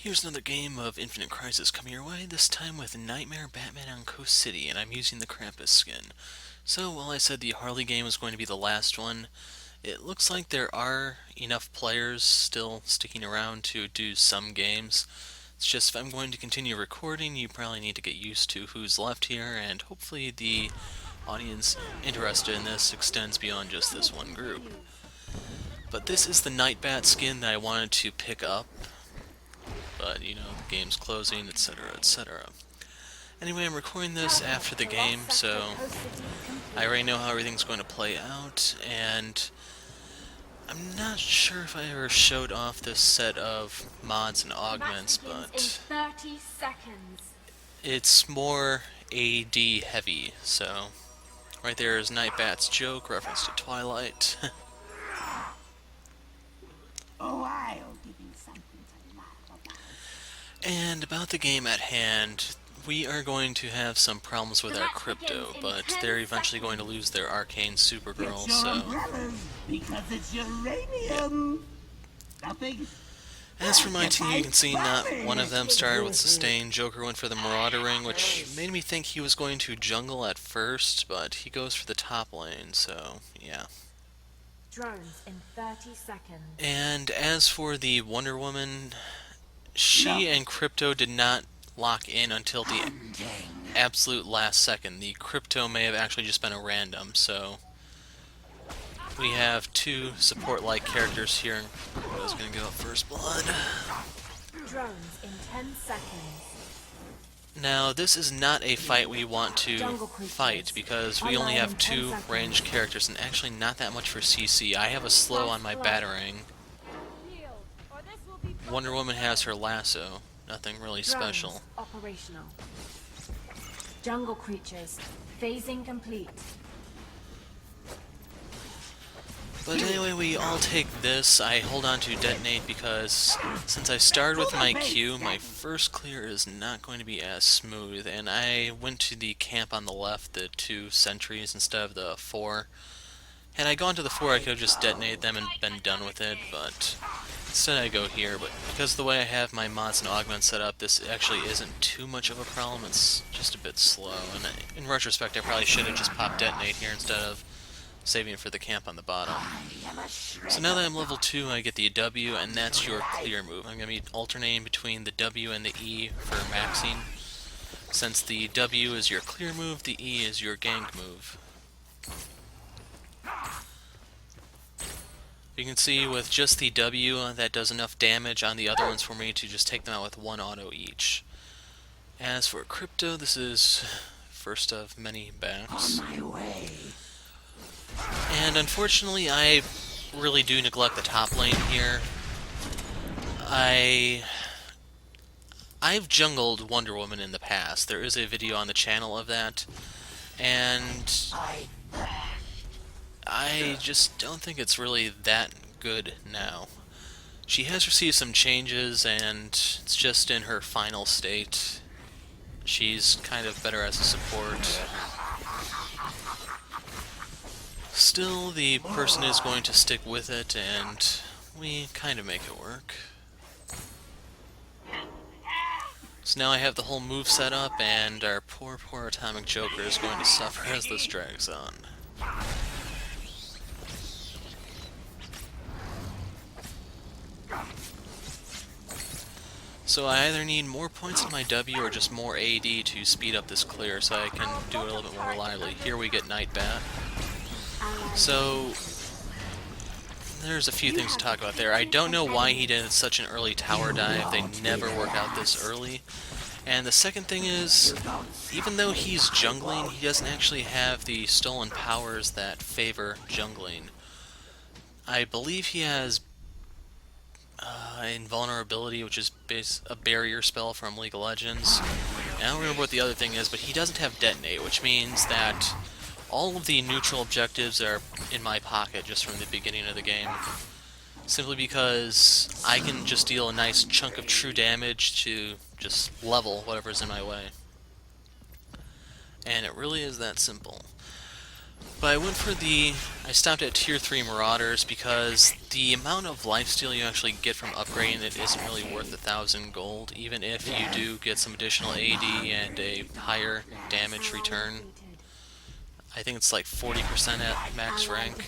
Here's another game of Infinite Crisis coming your way, this time with Nightmare Batman on Coast City, and I'm using the Krampus skin. So, while I said the Harley game was going to be the last one, it looks like there are enough players still sticking around to do some games. It's just if I'm going to continue recording, you probably need to get used to who's left here, and hopefully the audience interested in this extends beyond just this one group. But this is the Nightbat skin that I wanted to pick up, but, you know, the game's closing, etc., etc. Anyway, I'm recording this after the game, so I already know how everything's going to play out, and I'm not sure if I ever showed off this set of mods and augments, but it's more AD heavy, so right there is Nightbat's joke, reference to Twilight. Oh, I'll give you something to laugh about. And about the game at hand, we are going to have some problems with our crypto, but they're eventually going to lose their arcane Supergirl, Get your so... umbrellas, because it's uranium! Nothing. As for my team, you can see not one of them started with sustain. Joker went for the Marauder ring, which made me think he was going to jungle at first, but he goes for the top lane, so yeah. Drones in 30 seconds. And as for the Wonder Woman, she and Crypto did not lock in until the absolute last second. The Crypto may have actually just been a random, so we have two support-like characters here. Who's going to go first blood? Drones in 10 seconds. Now, this is not a fight we want to fight, because we only have two ranged characters, and actually not that much for CC. I have a slow on my Batarang. Wonder Woman has her lasso. Nothing really special. Operational. Jungle creatures. Phasing complete. But anyway, we all take this. I hold on to detonate because since I started with my Q, my first clear is not going to be as smooth, and I went to the camp on the left, the 2 sentries instead of the 4. Had I gone to the 4, I could have just detonated them and been done with it, but instead I go here. But because of the way I have my mods and augments set up, this actually isn't too much of a problem. It's just a bit slow, and in retrospect I probably should have just popped detonate here instead of saving it for the camp on the bottom. So now that I'm level 2, I get the W, and that's your clear move. I'm going to be alternating between the W and the E for maxing. Since the W is your clear move, the E is your gank move. You can see with just the W, that does enough damage on the other ones for me to just take them out with 1 auto each. As for Crypto, this is first of many backs. On my way. And unfortunately, I really do neglect the top lane here. I've jungled Wonder Woman in the past. There is a video on the channel of that, and I just don't think it's really that good now. She has received some changes, and it's just in her final state. She's kind of better as a support. Still, the person is going to stick with it, and we kind of make it work. So now I have the whole move set up, and our poor Atomic Joker is going to suffer as this drags on. So I either need more points in my W or just more AD to speed up this clear so I can do it a little bit more reliably. Here we get Nightbat. So, there's a few things to talk about there. I don't know why he did such an early tower dive. They never work out this early. And the second thing is, even though he's jungling, he doesn't actually have the stolen powers that favor jungling. I believe he has invulnerability, which is a barrier spell from League of Legends. And I don't remember what the other thing is, but he doesn't have detonate, which means that all of the neutral objectives are in my pocket just from the beginning of the game. Simply because I can just deal a nice chunk of true damage to just level whatever's in my way. And it really is that simple. But I stopped at tier 3 Marauders because the amount of lifesteal you actually get from upgrading it isn't really worth 1,000 gold, even if you do get some additional AD and a higher damage return. I think it's like 40% at max rank,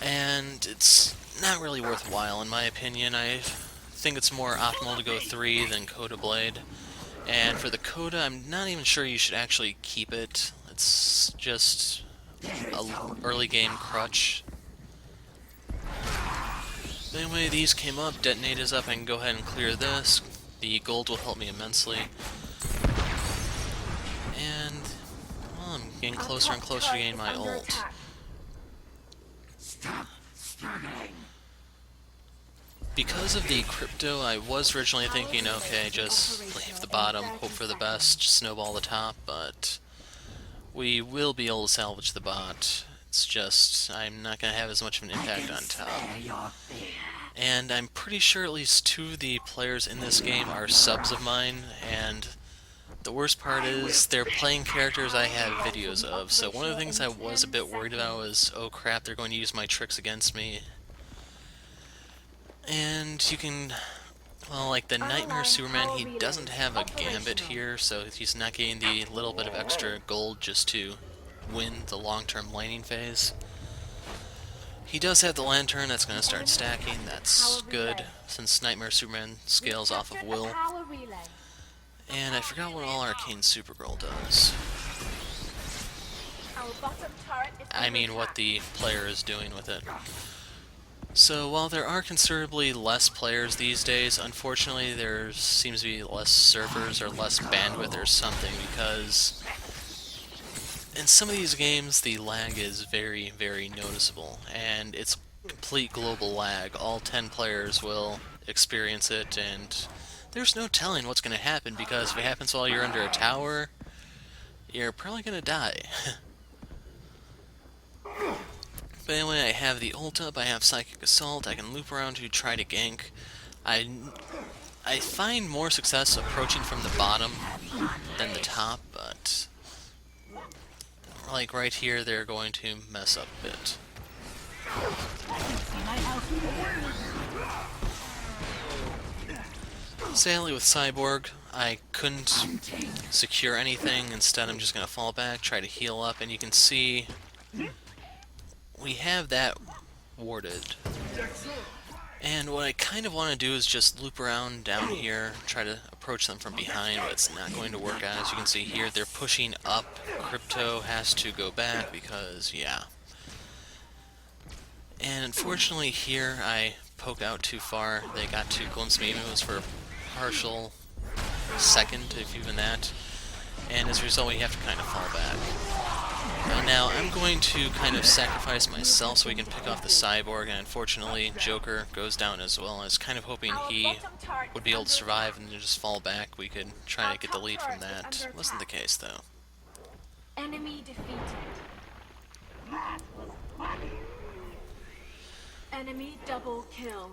and it's not really worthwhile in my opinion. I think it's more optimal to go 3 than Coda Blade. And for the Coda, I'm not even sure you should actually keep it. It's just a early game crutch. Anyway, these came up, detonate is up, I can go ahead and clear this. The gold will help me immensely. And, well, I'm getting closer and closer to getting my ult. Stop struggling. Because of the crypto, I was originally thinking, okay, just leave the bottom, hope for the best, snowball the top, but we will be able to salvage the bot. It's just, I'm not going to have as much of an impact on top. And I'm pretty sure at least 2 of the players in this game are subs of mine, and the worst part is they're playing characters I have videos of, so one of the things I was a bit worried about was, oh crap, they're going to use my tricks against me. And you can, well, like the Nightmare Superman, he doesn't have a gambit here, so he's not getting the little bit of extra gold just to win the long-term laning phase. He does have the lantern that's going to start stacking, that's good, since Nightmare Superman scales off of will. And I forgot what all Arcane Supergirl does. I mean what the player is doing with it. So while there are considerably less players these days, unfortunately there seems to be less servers or less bandwidth or something, because in some of these games the lag is very, very noticeable, and it's complete global lag. All 10 players will experience it, and there's no telling what's going to happen, because if it happens while you're under a tower, you're probably going to die. But anyway, I have the ult up, I have Psychic Assault, I can loop around to try to gank. I find more success approaching from the bottom than the top, but like right here, they're going to mess up a bit. Sadly with Cyborg, I couldn't secure anything. Instead, I'm just going to fall back, try to heal up, and you can see we have that warded. And what I kind of want to do is just loop around down here, try to approach them from behind, but it's not going to work out. As you can see here, they're pushing up. Crypto has to go back because, yeah. And unfortunately here, I poke out too far. They got to glimpse me, even if it was for a partial second, if even that. And as a result, we have to kind of fall back. Now, I'm going to kind of sacrifice myself so we can pick off the Cyborg, and unfortunately, Joker goes down as well. I was kind of hoping he would be able to survive and just fall back. We could try to get the lead from that. Wasn't the case, though. Enemy defeated. Enemy double kill.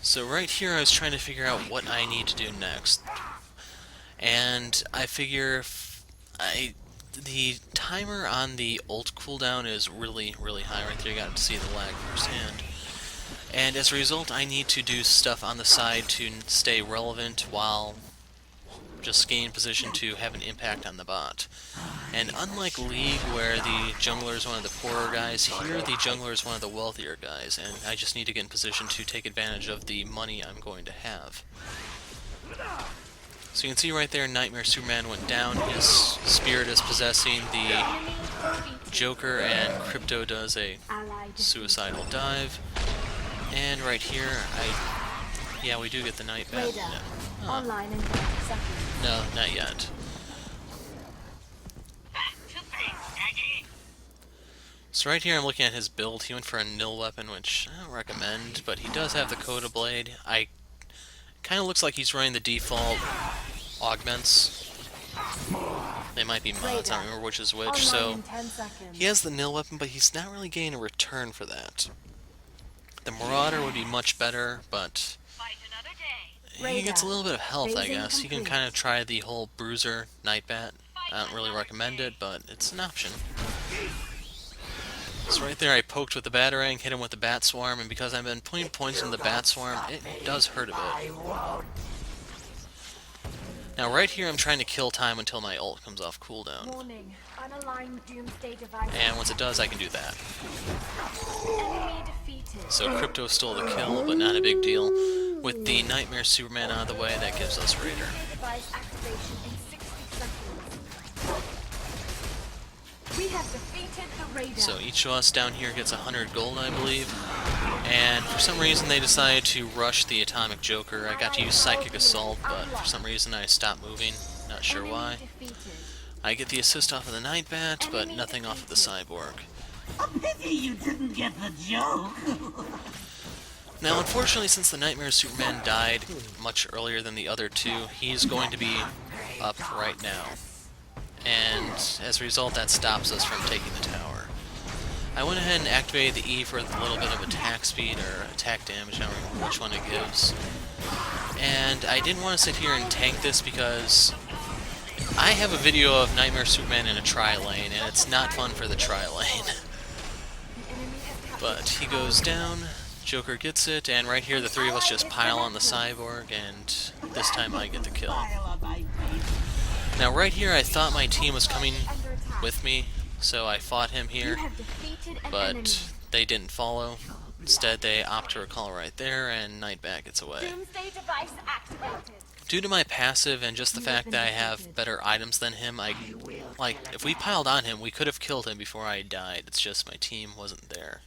So right here, I was trying to figure out what I need to do next. And I figure the timer on the ult cooldown is really, really high right there. You got to see the lag firsthand. And as a result, I need to do stuff on the side to stay relevant while just gaining position to have an impact on the bot. And unlike League, where the jungler is one of the poorer guys, here the jungler is one of the wealthier guys, and I just need to get in position to take advantage of the money I'm going to have. So you can see right there, Nightmare Superman went down. His spirit is possessing the Joker, and Crypto does a suicidal dive. And right here, yeah, we do get the Night Bat. No. Online in 30 seconds. No, not yet. So right here I'm looking at his build. He went for a nil weapon, which I don't recommend, but he does have the Coda Blade. Kind of looks like he's running the default augments. They might be mods, I don't remember which is which. So he has the nil weapon, but he's not really getting a return for that. The Marauder would be much better, but he gets a little bit of health, I guess. You can kind of try the whole Bruiser Nightbat. I don't really recommend it, but it's an option. So right there I poked with the batarang, hit him with the bat swarm, and because I've been putting points in the bat swarm, it does hurt a bit. Now right here I'm trying to kill time until my ult comes off cooldown. Warning. Unaligned doomsday device. And once it does, I can do that. Enemy defeated. So Crypto stole the kill, but not a big deal. With the Nightmare Superman out of the way, that gives us Raider. Doomsday device activation in 60 seconds. We have defeated the Raider. So each of us down here gets 100 gold, I believe. And for some reason they decided to rush the Atomic Joker. I got to use Psychic Assault, but for some reason I stopped moving. Not sure why. I get the assist off of the Night Bat, but nothing off of the Cyborg. A pity you didn't get the joke. Now, unfortunately, since the Nightmare Superman died much earlier than the other two, he's going to be up right now. And as a result, that stops us from taking the tower. I went ahead and activated the E for a little bit of attack speed, or attack damage, I don't remember which one it gives. And I didn't want to sit here and tank this because I have a video of Nightmare Superman in a tri-lane, and it's not fun for the tri-lane. But he goes down, Joker gets it, and right here the three of us just pile on the Cyborg, and this time I get the kill. Now right here I thought my team was coming with me, so I fought him here, but they didn't follow. Instead they opt to recall right there, and Nightbat gets away. Doomsday device activated. Due to my passive and just the fact that I have better items than him, if we piled on him, we could have killed him before I died. It's just my team wasn't there.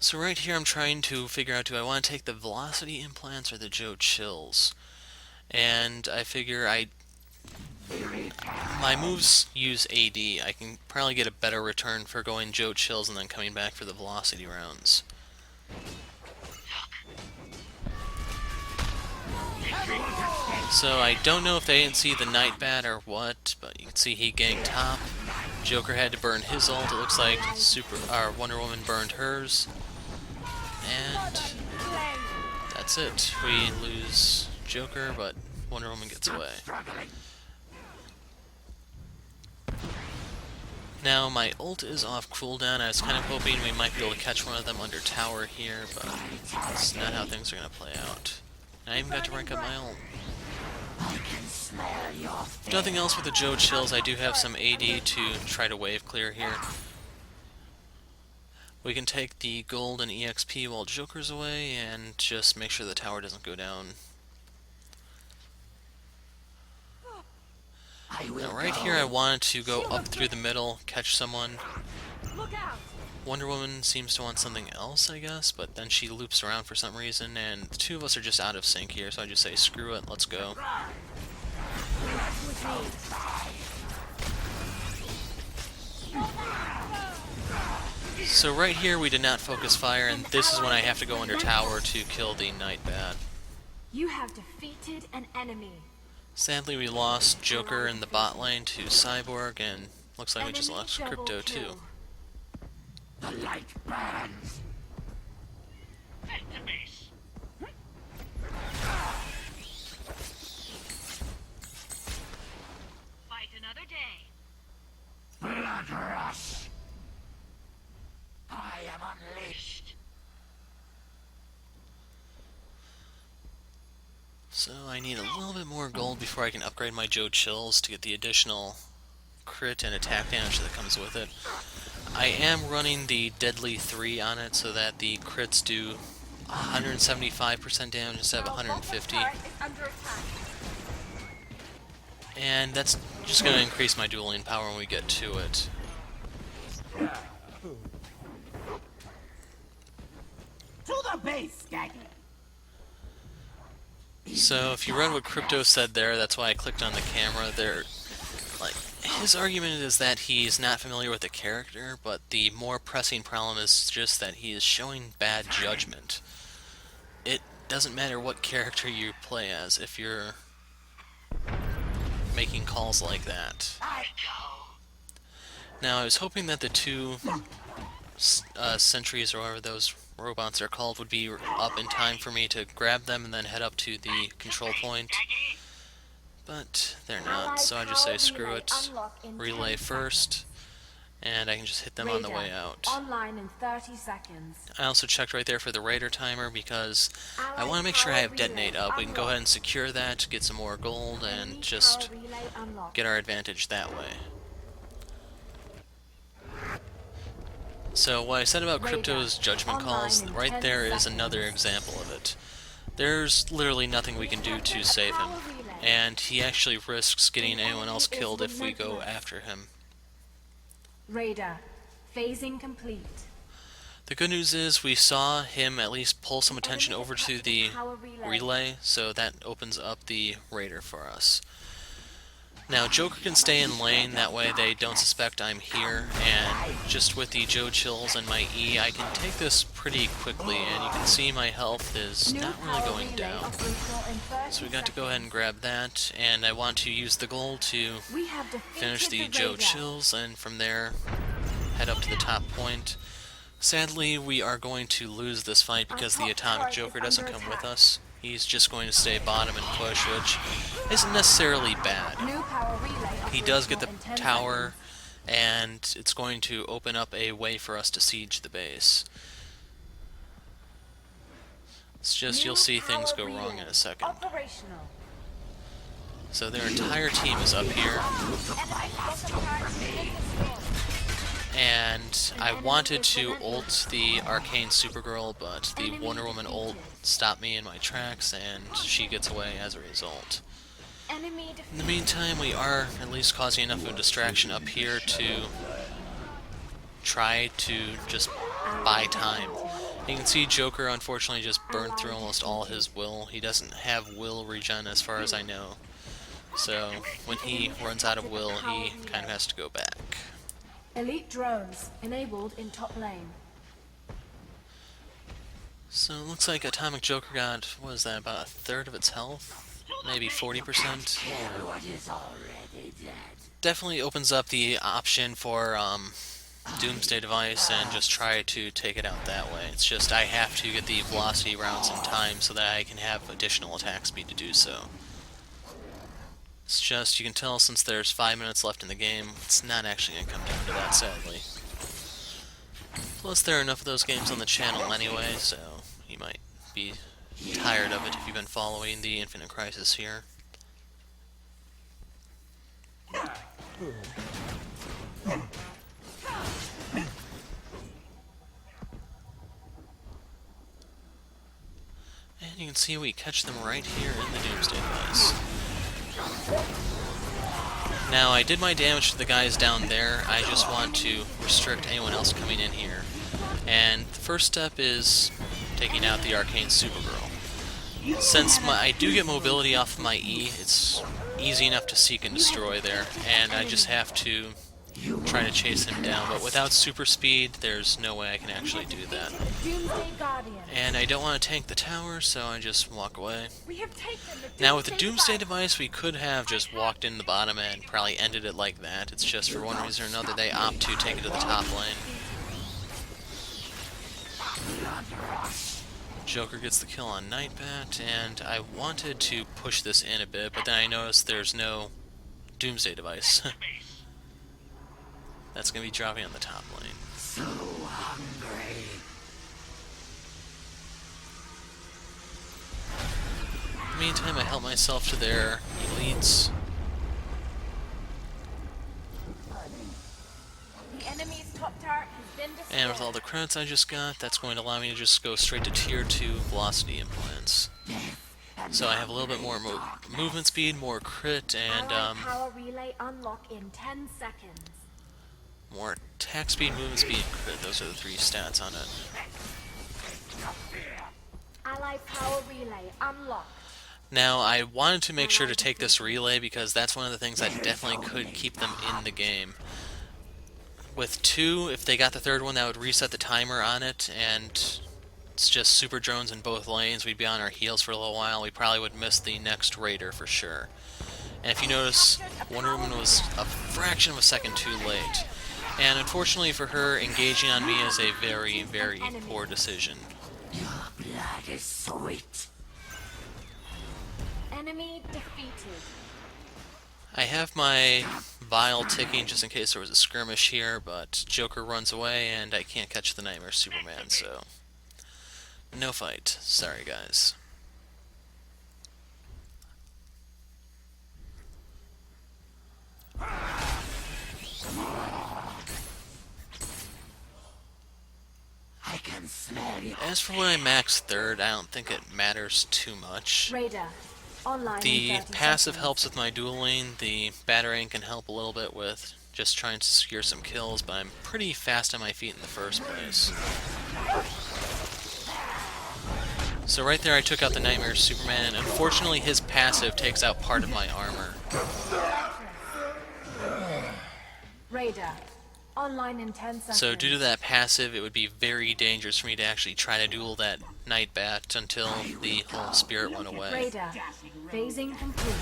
So right here I'm trying to figure out, do I want to take the velocity implants or the Joe Chills? And I figure my moves use AD. I can probably get a better return for going Joe Chills and then coming back for the velocity rounds. So I don't know if they didn't see the Night Bat or what, but you can see he ganked top. Joker had to burn his ult. It looks like Wonder Woman burned hers. And that's it. We lose Joker, but Wonder Woman gets away. Now my ult is off cooldown. I was kind of hoping we might be able to catch one of them under tower here, but that's not how things are going to play out. And I even got to rank up my ult. Nothing else with the Joe Chills. I do have some AD to try to wave clear here. We can take the gold and EXP while Joker's away and just make sure the tower doesn't go down. Now right here I wanted to go up through the middle, catch someone. Wonder Woman seems to want something else, I guess, but then she loops around for some reason, and the two of us are just out of sync here, so I just say, screw it, let's go. So right here we did not focus fire, and this is when I have to go under tower to kill the Night Bat. You have defeated an enemy. Sadly we lost Joker in the bot lane to Cyborg, and looks like we just lost Crypto too. The light burns. Fight another day. Blood rush. I am unleashed. So I need a little bit more gold before I can upgrade my Joe Chills to get the additional crit and attack damage that comes with it. I am running the Deadly 3 on it so that the crits do 175% damage instead of 150. And that's just going to increase my dueling power when we get to it. To the base, Skaggy. So if you read what Crypto said there, that's why I clicked on the camera there. Like, his argument is that he's not familiar with the character, but the more pressing problem is just that he is showing bad judgment. It doesn't matter what character you play as if you're making calls like that. Now I was hoping that the two sentries or whatever those robots are called would be up in time for me to grab them and then head up to the control point. But they're not, so I just say screw it, relay first, and I can just hit them on the way out. Online in 30 seconds. I also checked right there for the Raider timer because I Allied want to make sure I power have Detonate relay up. We can go unlocked. ahead and secure that, get some more gold, and Enemy just power relay unlocked. get our advantage that way. So what I said about Radar, Crypto's judgment online calls, in right 10 there is seconds. another example of it. There's literally nothing we can do to save him, and he actually risks getting anyone else killed if we go after him. Radar, phasing complete. The good news is we saw him at least pull some attention over to the relay, so that opens up the Raider for us. Now Joker can stay in lane, that way they don't suspect I'm here, and just with the Joe Chills and my E, I can take this pretty quickly, and you can see my health is New not really power going relay down. operational in 30 So we got to go ahead and grab that, and I want to use the gold to We have defeated finish the the Joe Radar. Chills, and from there head up to the top point. Sadly, we are going to lose this fight because the Atomic Joker doesn't come with us. He's just going to stay bottom and push, which isn't necessarily bad. New power relay He does get the operational in 10 tower, seconds. and it's going to open up a way for us to siege the base. It's just, you'll see things go wrong in a second. Operational. So their entire team is up here, and I wanted to ult the Arcane Supergirl, but the Wonder Woman ult stopped me in my tracks, and she gets away as a result. Enemy In the meantime, we are at least causing enough of a distraction up here to try to just buy time. You can see Joker unfortunately just burned through almost all his will. He doesn't have will regen as far as I know. So when he runs out of will, he kind of has to go back. Elite drones enabled in top lane. So it looks like Atomic Joker got, what is that, about a third of its health? Maybe 40%? Definitely opens up the option for Doomsday Device and just try to take it out that way. It's just I have to get the velocity rounds in time so that I can have additional attack speed to do so. It's just, you can tell since there's 5 minutes left in the game, it's not actually going to come down to that, sadly. Plus, there are enough of those games on the channel anyway, so you might be tired of it if you've been following the Infinite Crisis here. And you can see we catch them right here in the Doomsday Device. Now, I did my damage to the guys down there. I just want to restrict anyone else coming in here. And the first step is taking out the Arcane Supergirl. Since I do get mobility off of my E, it's easy enough to seek and destroy there, and I just have to try to chase him down. But without super speed, there's no way I can actually do that. Doomsday Guardian. And I don't want to tank the tower, so I just walk away. We have taken the Now with the Doomsday Device, we could have just walked in the bottom and probably ended it like that. It's just for one reason or another they opt to take it to the top lane. Joker gets the kill on Nightbat, and I wanted to push this in a bit, but then I noticed there's no Doomsday Device. That's going to be dropping on the top lane. So hungry. In the meantime, I help myself to their elites. The enemy's top turret has been destroyed. And with all the credits I just got, that's going to allow me to just go straight to Tier 2 velocity implants. So I have a little bit more movement speed, more crit, and Allied power relay unlock in 10 seconds. more attack speed, movement speed, and crit. Those are the three stats on it. Allied power relay unlocked. Now, I wanted to make sure to take this relay because that's one of the things that definitely could keep them in the game. With 2, if they got the third one, that would reset the timer on it, and it's just super drones in both lanes. We'd be on our heels for a little while. We probably would miss the next Raider for sure. And if you notice, Wonder Woman was a fraction of a second too late. And unfortunately for her, engaging on me is a very, very poor decision. Your blood is sweet. Enemy defeated. I have my vial ticking just in case there was a skirmish here, but Joker runs away and I can't catch the Nightmare Superman, so no fight. Sorry, guys. I can smell you. As for when I max third, I don't think it matters too much. Radar. Online The in 30 passive seconds. helps with my dueling, the battering can help a little bit with just trying to secure some kills, but I'm pretty fast on my feet in the first place. So right there I took out the Nightmare Superman. Unfortunately his passive takes out part of my armor. Radar. Online in 10 seconds. So due to that passive, it would be very dangerous for me to actually try to duel that Night Bat until the whole spirit went away. Radar. Phasing complete.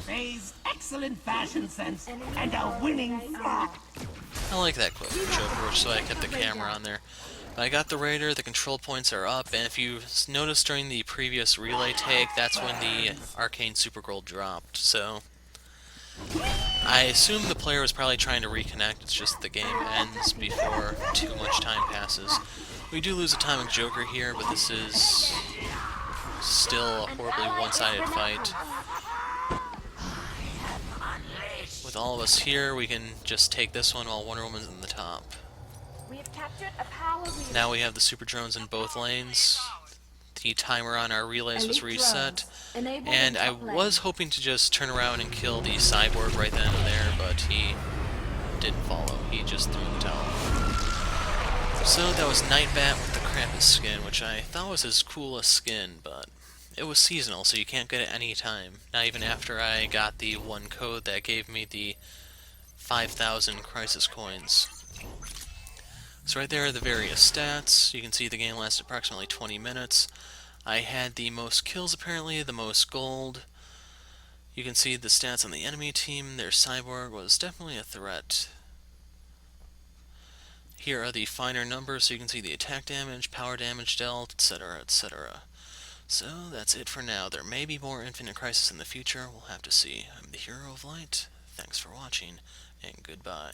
Phase, excellent fashion sense, and a winning thought. I like that quote from Joker, so I kept the camera on there. But I got the Raider, the control points are up, and if you noticed during the previous relay take, that's when the Arcane Super Gold dropped. So I assume the player was probably trying to reconnect, it's just the game ends before too much time passes. We do lose Atomic Joker here, but this is still a horribly one-sided fight. With all of us here, we can just take this one while Wonder Woman's in the top. We have captured a power relay. Now we have the Super Drones in both lanes. The timer on our relays was reset. And I was hoping to just turn around and kill the Cyborg right then and there, but he didn't follow. He just threw the towel. So that was Nightbat with the Krampus skin, which I thought was his coolest skin, but it was seasonal, so you can't get it any time. Not even after I got the one code that gave me the 5,000 Crisis coins. So right there are the various stats. You can see the game lasted approximately 20 minutes. I had the most kills apparently, the most gold. You can see the stats on the enemy team. Their Cyborg was definitely a threat. Here are the finer numbers, so you can see the attack damage, power damage dealt, etc., etc. So that's it for now. There may be more Infinite Crisis in the future. We'll have to see. I'm the Hero of Light. Thanks for watching, and goodbye.